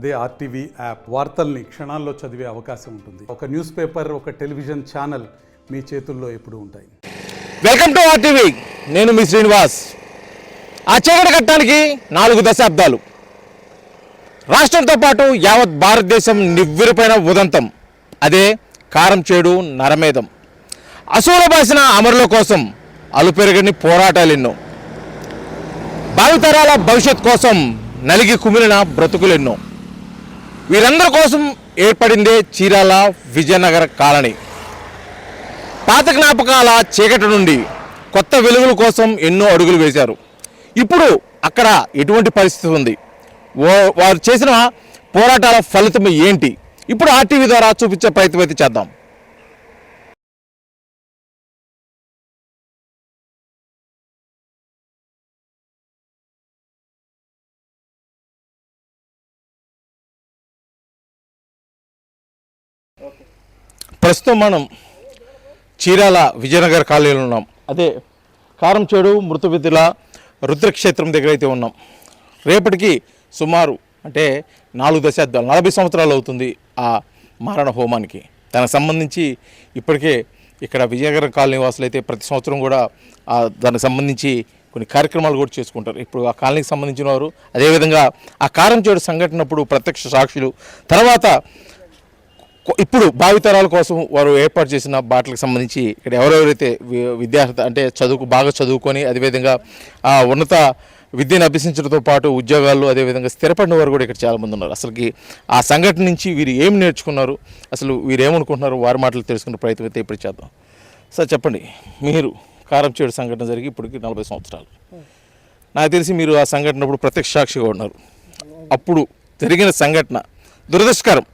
అదే RTV app వార్తల్ని క్షణాల్లో చదివే అవకాశం ఉంటుంది. ఒక న్యూస్ పేపర్, ఒక టెలివిజన్ ఛానల్ మీ చేతుల్లో ఎప్పుడూ ఉంటాయి. Welcome to RTV. నేను మీ శ్రీనివాస్. ఆ చీకటి కట్టడానికి 4 దశాబ్దాలు. రాష్ట్రంతో పాటు యావత్ భారతదేశం నివ్వెరపైన ఉదంతం. అదే కారంచేడు నరమేధం. అసూల బాసిన అమరుల కోసం అలుపెరగని పోరాటాలెన్నో. భావితరాల భవిష్యత్ కోసం నలిగి కుమిలిన బ్రతుకులెన్నో. వీరందరి కోసం ఏర్పడిందే చీరాల విజయనగర కాలనీ. పాత జ్ఞాపకాల చీకటి నుండి కొత్త వెలుగుల కోసం ఎన్నో అడుగులు వేశారు. ఇప్పుడు అక్కడ ఎటువంటి పరిస్థితి ఉంది, వారు చేసిన పోరాటాల ఫలితం ఏంటి, ఇప్పుడు ఆర్టీవీ ద్వారా చూపించే ప్రయత్నం అయితే చేద్దాం. ప్రస్తుతం మనం చీరాల విజయనగర కాలనీలో ఉన్నాం. అదే కారంచేడు మృత విధుల రుద్రక్షేత్రం దగ్గర అయితే ఉన్నాం. రేపటికి సుమారు అంటే 4 దశాబ్దాలు 40 సంవత్సరాలు అవుతుంది ఆ మారణ హోమానికి. దానికి సంబంధించి ఇప్పటికే ఇక్కడ విజయనగర కాలనీ వాసులు అయితే ప్రతి సంవత్సరం కూడా దానికి సంబంధించి కొన్ని కార్యక్రమాలు కూడా చేసుకుంటారు. ఇప్పుడు ఆ కాలనీకి సంబంధించిన వారు, అదేవిధంగా ఆ కారంచేడు సంఘటనప్పుడు ప్రత్యక్ష సాక్షులు, తర్వాత ఇప్పుడు భావితరాల కోసం వారు ఏర్పాటు చేసిన బాటలకు సంబంధించి ఇక్కడ ఎవరెవరైతే విద్యార్థి అంటే బాగా చదువుకొని అదేవిధంగా ఉన్నత విద్యను అభ్యసించడంతో పాటు ఉద్యోగాలు అదేవిధంగా స్థిరపడిన వారు కూడా ఇక్కడ చాలామంది ఉన్నారు. అసలుకి ఆ సంఘటన నుంచి వీరు ఏం నేర్చుకున్నారు, అసలు వీరు ఏమనుకుంటున్నారు, వారి మాటలు తెలుసుకునే ప్రయత్నం అయితే ఇప్పుడు చేద్దాం. సార్ చెప్పండి, మీరు కారంచేడు సంఘటన జరిగి ఇప్పటికి 40 సంవత్సరాలు. నాకు తెలిసి మీరు ఆ సంఘటన అప్పుడు ప్రత్యక్ష సాక్షిగా ఉన్నారు. అప్పుడు జరిగిన సంఘటన దురదృష్టకరం.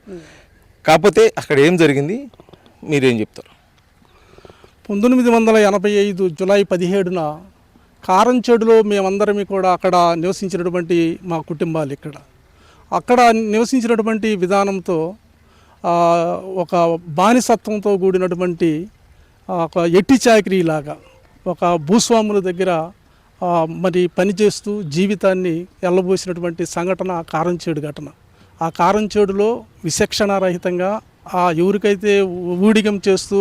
కాకపోతే అక్కడ ఏం జరిగింది, మీరేం చెప్తారు? 1985 జూలై 17న కారంచేడులో మేమందరం కూడా అక్కడ నివసించినటువంటి మా కుటుంబాలు అక్కడ నివసించినటువంటి విధానంతో ఒక బానిసత్వంతో కూడినటువంటి ఒక ఎట్టి చాకరీలాగా ఒక భూస్వాముల దగ్గర మరి పనిచేస్తూ జీవితాన్ని ఎల్లబోసినటువంటి సంఘటన కారంచేడు ఘటన. ఆ కారంచేడులో విచక్షణారహితంగా ఎవరికైతే ఊడిగం చేస్తూ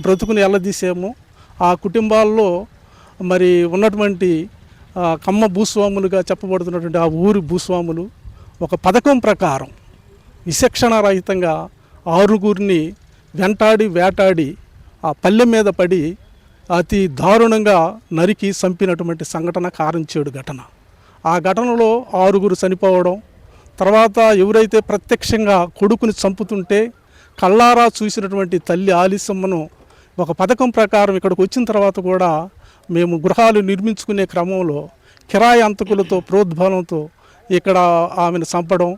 బ్రతుకుని ఎల్లదీసామో ఆ కుటుంబాల్లో మరి ఉన్నటువంటి కమ్మ భూస్వాములుగా చెప్పబడుతున్నటువంటి ఆ ఊరి భూస్వాములు ఒక పథకం ప్రకారం విచక్షణారహితంగా 6గురిని వేటాడి ఆ పల్లె మీద పడి అతి దారుణంగా నరికి చంపినటువంటి సంఘటన కారంచేడు ఘటన. ఆ ఘటనలో 6గురు చనిపోవడం, తర్వాత ఎవరైతే ప్రత్యక్షంగా కొడుకుని చంపుతుంటే కళ్ళారా చూసినటువంటి తల్లి ఆలిసమ్మను ఒక పథకం ప్రకారం ఇక్కడికి వచ్చిన తర్వాత కూడా మేము గృహాలు నిర్మించుకునే క్రమంలో కిరాయి అంతకులతో ప్రోద్బలంతో ఇక్కడ ఆమెను చంపడం,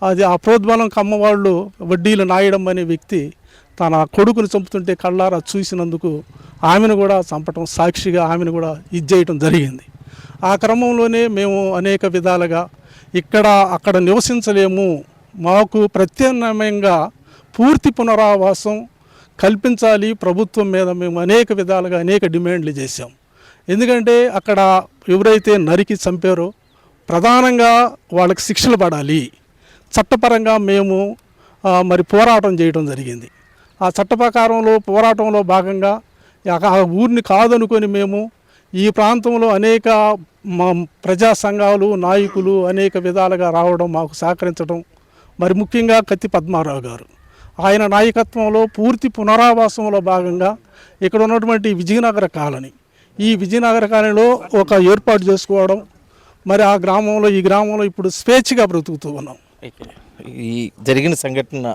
అది ఆ ప్రోద్బలం కమ్మవాళ్ళు వడ్డీలు నాయడం అనే వ్యక్తి తన కొడుకుని చంపుతుంటే కళ్ళారా చూసినందుకు ఆమెను కూడా చంపటం, సాక్షిగా ఆమెను కూడా ఇచ్చేయటం జరిగింది. ఆ క్రమంలోనే మేము అనేక విధాలుగా అక్కడ నివసించలేము, మాకు ప్రత్యామ్నాయంగా పూర్తి పునరావాసం కల్పించాలి ప్రభుత్వం మీద మేము అనేక విధాలుగా అనేక డిమాండ్లు చేశాం. ఎందుకంటే అక్కడ ఎవరైతే నరికి చంపారో ప్రధానంగా వాళ్ళకి శిక్షలు పడాలి, చట్టపరంగా మేము మరి పోరాటం చేయడం జరిగింది. ఆ చట్ట ప్రకారంలో పోరాటంలో భాగంగా ఆ ఊరిని కాదనుకొని మేము ఈ ప్రాంతంలో అనేక ప్రజా సంఘాలు నాయకులు అనేక విధాలుగా రావడం, మాకు సహకరించడం, మరి ముఖ్యంగా కత్తి పద్మారావు గారు ఆయన నాయకత్వంలో పూర్తి పునరావాసంలో భాగంగా ఇక్కడ ఉన్నటువంటి విజయనగర కాలనీ, ఈ విజయనగర కాలనీలో ఒక ఏర్పాటు చేసుకోవడం, మరి ఈ గ్రామంలో ఇప్పుడు స్వేచ్ఛగా బ్రతుకుతూ ఉన్నాం. ఈ జరిగిన సంఘటన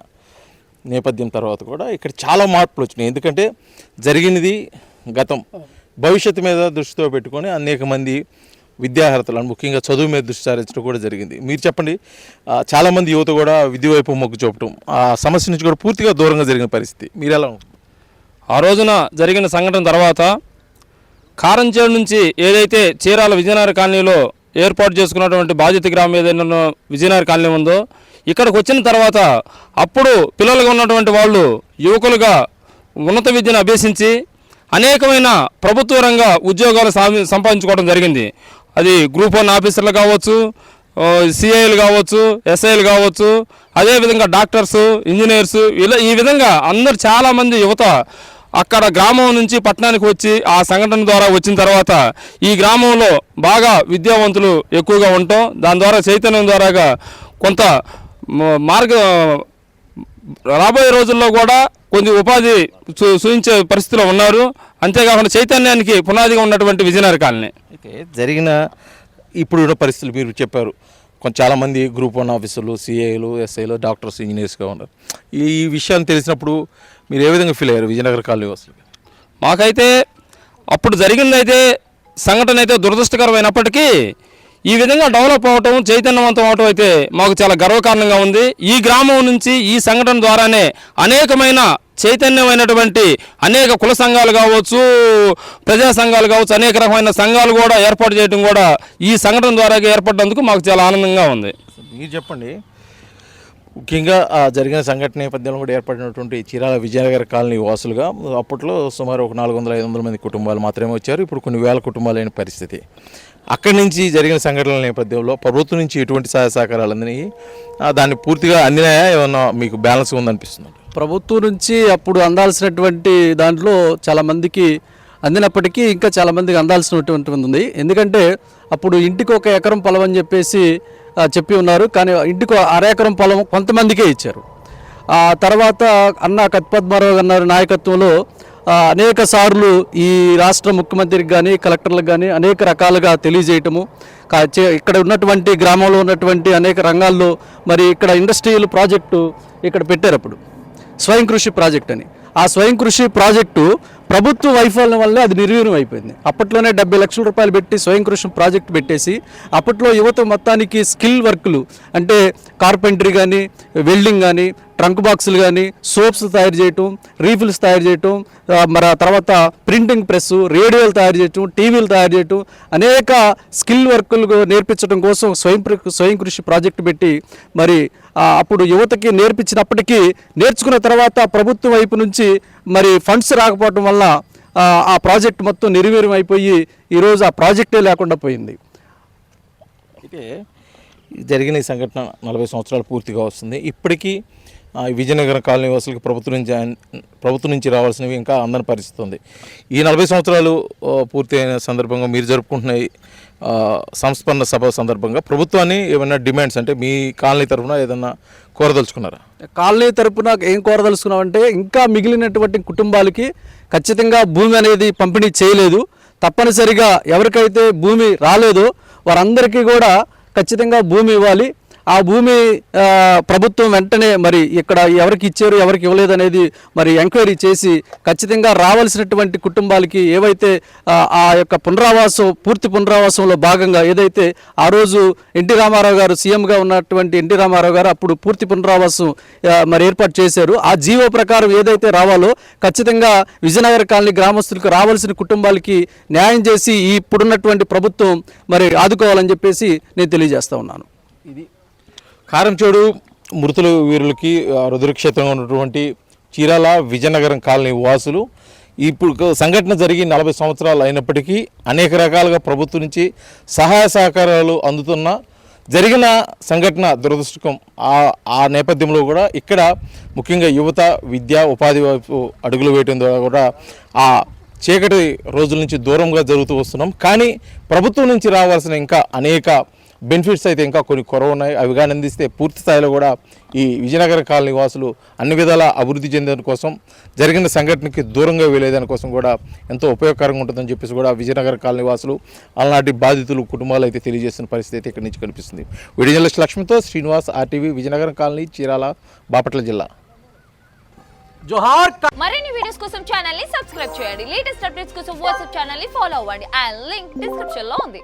నేపథ్యం తర్వాత కూడా ఇక్కడ చాలా మార్పులు వచ్చినాయి. ఎందుకంటే జరిగినది గతం, భవిష్యత్తు మీద దృష్టితో పెట్టుకొని అనేక మంది విద్యార్హతలను ముఖ్యంగా చదువు మీద దృష్టి సారించడం కూడా జరిగింది. మీరు చెప్పండి, చాలామంది యువత కూడా విద్య వైపు మొగ్గు చూపటం, ఆ సమస్య నుంచి కూడా పూర్తిగా దూరంగా జరిగిన పరిస్థితి మీరు ఎలా? ఆ రోజున జరిగిన సంఘటన తర్వాత కారంచేడు నుంచి ఏదైతే చీరాల విజయనగర కాలనీలో ఏర్పాటు చేసుకున్నటువంటి బాధిత గ్రామం ఏదైనా విజయనగర కాలనీ ఉందో ఇక్కడికి వచ్చిన తర్వాత అప్పుడు పిల్లలుగా ఉన్నటువంటి వాళ్ళు యువకులుగా ఉన్నత విద్యను అభ్యసించి అనేకమైన ప్రభుత్వ రంగ ఉద్యోగాలు సంపాదించుకోవడం జరిగింది. అది గ్రూప్ 1 ఆఫీసర్లు కావచ్చు, సిఐలు కావచ్చు, ఎస్ఐలు కావచ్చు, అదేవిధంగా డాక్టర్స్, ఇంజనీర్స్, ఈ విధంగా అందరు చాలామంది యువత అక్కడ గ్రామం నుంచి పట్టణానికి వచ్చి ఆ సంఘటన ద్వారా వచ్చిన తర్వాత ఈ గ్రామంలో బాగా విద్యావంతులు ఎక్కువగా ఉండటం, దాని ద్వారా చైతన్యం ద్వారాగా కొంత రాబోయే రోజుల్లో కూడా కొంచెం ఉపాధి సూచించే పరిస్థితిలో ఉన్నారు. అంతేకాకుండా చైతన్యానికి పునాదిగా ఉన్నటువంటి విజయనగర కాలనీ. అయితే జరిగిన ఇప్పుడున్న పరిస్థితులు మీరు చెప్పారు, చాలామంది గ్రూప్ 1 ఆఫీసర్లు, సిఐలు, ఎస్ఐలు, డాక్టర్స్, ఇంజనీర్స్గా ఉన్నారు. ఈ విషయాన్ని తెలిసినప్పుడు మీరు ఏ విధంగా ఫీల్ అయ్యారు విజయనగర కాలనీ వాసులు? మాకైతే అప్పుడు జరిగిందైతే సంఘటన అయితే దురదృష్టకరమైనప్పటికీ ఈ విధంగా డెవలప్ అవటం, చైతన్యవంతం అవటం అయితే మాకు చాలా గర్వకారణంగా ఉంది. ఈ గ్రామం నుంచి ఈ సంఘటన ద్వారానే అనేకమైన చైతన్యమైనటువంటి అనేక కుల సంఘాలు కావచ్చు, ప్రజా సంఘాలు కావచ్చు, అనేక రకమైన సంఘాలు కూడా ఏర్పాటు చేయడం కూడా ఈ సంఘటన ద్వారా ఏర్పడినందుకు మాకు చాలా ఆనందంగా ఉంది. మీరు చెప్పండి, ముఖ్యంగా జరిగిన సంఘటన నేపథ్యంలో కూడా ఏర్పడినటువంటి చీరాల విజయనగర కాలనీ వాసులుగా అప్పట్లో సుమారు ఒక 400-500 మంది కుటుంబాలు మాత్రమే వచ్చారు. ఇప్పుడు కొన్ని వేల కుటుంబాలు అయిన పరిస్థితి. అక్కడి నుంచి జరిగిన సంఘటనల నేపథ్యంలో ప్రభుత్వం నుంచి ఎటువంటి సహాయ సహకారాలు అందినాయి? దాన్ని పూర్తిగా అందినాయా, ఏమన్నా మీకు బ్యాలెన్స్ ఉందనిపిస్తుంది? ప్రభుత్వం నుంచి అప్పుడు అందాల్సినటువంటి దాంట్లో చాలామందికి అందినప్పటికీ ఇంకా చాలామందికి అందాల్సినటువంటి ఉంది. ఎందుకంటే అప్పుడు ఇంటికి 1 ఎకరం పొలం అని చెప్పి ఉన్నారు, కానీ ఇంటికి 1/2 ఎకరం పొలం కొంతమందికే ఇచ్చారు. ఆ తర్వాత అన్న కత్పద్మారావు గారి నాయకత్వంలో అనేక సార్లు ఈ రాష్ట్ర ముఖ్యమంత్రికి కానీ కలెక్టర్లకు కానీ అనేక రకాలుగా తెలియజేయటము, ఇక్కడ ఉన్నటువంటి గ్రామంలో ఉన్నటువంటి అనేక రంగాల్లో మరి ఇక్కడ ఇండస్ట్రియల్ ప్రాజెక్టు ఇక్కడ పెట్టారు అప్పుడు, స్వయం కృషి ప్రాజెక్ట్ అని. ఆ స్వయం కృషి ప్రాజెక్టు ప్రభుత్వ వైఫల్యం వల్లే అది నిర్వీర్యం అయిపోయింది. అప్పట్లోనే 70 లక్షల రూపాయలు పెట్టి స్వయం కృషి ప్రాజెక్టు పెట్టేసి అప్పట్లో యువత మొత్తానికి స్కిల్ వర్క్లు అంటే కార్పెంటరీ కానీ, వెల్డింగ్ కానీ, ట్రంక్ బాక్సులు కానీ, సోప్స్ తయారు చేయటం, రీఫిల్స్ తయారు చేయటం, మరి తర్వాత ప్రింటింగ్ ప్రెస్, రేడియోలు తయారు చేయటం, టీవీలు తయారు చేయటం, అనేక స్కిల్ వర్కులు నేర్పించడం కోసం స్వయం కృషి ప్రాజెక్టు పెట్టి మరి అప్పుడు యువతకి నేర్పించినప్పటికీ నేర్చుకున్న తర్వాత ప్రభుత్వం వైపు నుంచి మరి ఫండ్స్ రాకపోవడం వల్ల ఆ ప్రాజెక్ట్ మొత్తం నిర్వీర్యం అయిపోయి ఈరోజు ఆ ప్రాజెక్టే లేకుండా పోయింది. అయితే జరిగిన ఈ సంఘటన 40 సంవత్సరాలు పూర్తిగా వస్తుంది. ఇప్పటికీ విజయనగర కాలనీ వాసులకు ప్రభుత్వం నుంచి రావాల్సినవి ఇంకా అందని పరిస్థితి ఉంది. ఈ 40 సంవత్సరాలు పూర్తి అయిన సందర్భంగా మీరు జరుపుకుంటున్న సంస్మరణ సభ సందర్భంగా ప్రభుత్వాన్ని ఏమైనా డిమాండ్స్ అంటే మీ కాలనీ తరఫున ఏదన్నా కోరదలుచుకున్నారా? కాలనీ తరఫున ఏం కోరదలుచుకున్నామంటే ఇంకా మిగిలినటువంటి కుటుంబాలకి ఖచ్చితంగా భూమి అనేది పంపిణీ చేయలేదు. తప్పనిసరిగా ఎవరికైతే భూమి రాలేదో వారందరికీ కూడా ఖచ్చితంగా భూమి ఇవ్వాలి. ఆ భూమి ప్రభుత్వం వెంటనే మరి ఇక్కడ ఎవరికి ఇచ్చారు ఎవరికి ఇవ్వలేదు అనేది మరి ఎంక్వైరీ చేసి ఖచ్చితంగా రావాల్సినటువంటి కుటుంబాలకి ఏవైతే ఆ యొక్క పూర్తి పునరావాసంలో భాగంగా ఏదైతే ఆ రోజు ఎన్టీ రామారావు గారు సీఎంగా ఉన్నటువంటి ఎన్టీ రామారావు గారు అప్పుడు పూర్తి పునరావాసం మరి ఏర్పాటు చేశారు. ఆ జీవో ప్రకారం ఏదైతే రావాలో ఖచ్చితంగా విజయనగర కాలనీ గ్రామస్తులకు రావాల్సిన కుటుంబాలకి న్యాయం చేసి ఇప్పుడున్నటువంటి ప్రభుత్వం మరి ఆదుకోవాలని చెప్పేసి నేను తెలియజేస్తా ఉన్నాను. ఇది కారంచేడు మృతుల వీరులకి రుద్రక్షేత్రంగా ఉన్నటువంటి చీరాల విజయనగరం కాలనీ వాసులు ఇప్పుడు సంఘటన జరిగి 40 సంవత్సరాలు అయినప్పటికీ అనేక రకాలుగా ప్రభుత్వం నుంచి సహాయ సహకారాలు అందుతున్న జరిగిన సంఘటన దురదృష్టకం. ఆ నేపథ్యంలో కూడా ఇక్కడ ముఖ్యంగా యువత విద్య ఉపాధి వైపు అడుగులు వేయడం ద్వారా కూడా ఆ చీకటి రోజుల నుంచి దూరంగా జరుగుతూ వస్తున్నాం. కానీ ప్రభుత్వం నుంచి రావాల్సిన ఇంకా అనేక బెనిఫిట్స్ అయితే ఇంకా కొన్ని కొరవ ఉన్నాయి. అవి కానీ అందిస్తే పూర్తి స్థాయిలో కూడా ఈ విజయనగర కాలనీ వాసులు అన్ని విధాల అభివృద్ధి చెందేదాని కోసం జరిగిన సంఘటనకి దూరంగా వెళ్ళేదాని కోసం కూడా ఎంతో ఉపయోగకరంగా ఉంటుందని చెప్పేసి కూడా విజయనగర కాలనీ వాసులు అలాంటి బాధితులు కుటుంబాలు అయితే తెలియజేస్తున్న పరిస్థితి అయితే ఇక్కడి నుంచి కనిపిస్తుంది. వీడియో జర్నలిస్ట్ లక్ష్మితో శ్రీనివాస్, RTV, విజయనగరం కాలనీ, చీరాల, బాపట్ల జిల్లా. జోహార్. మరిన్ని వీడియోస్ కోసం ఛానల్ ని సబ్స్క్రైబ్ చేయండి. లేటెస్ట్ అప్డేట్స్ కోసం వాట్సాప్ ఛానల్ ని ఫాలో అవ్వండి. ఆ లింక్ డిస్క్రిప్షన్ లో ఉంది.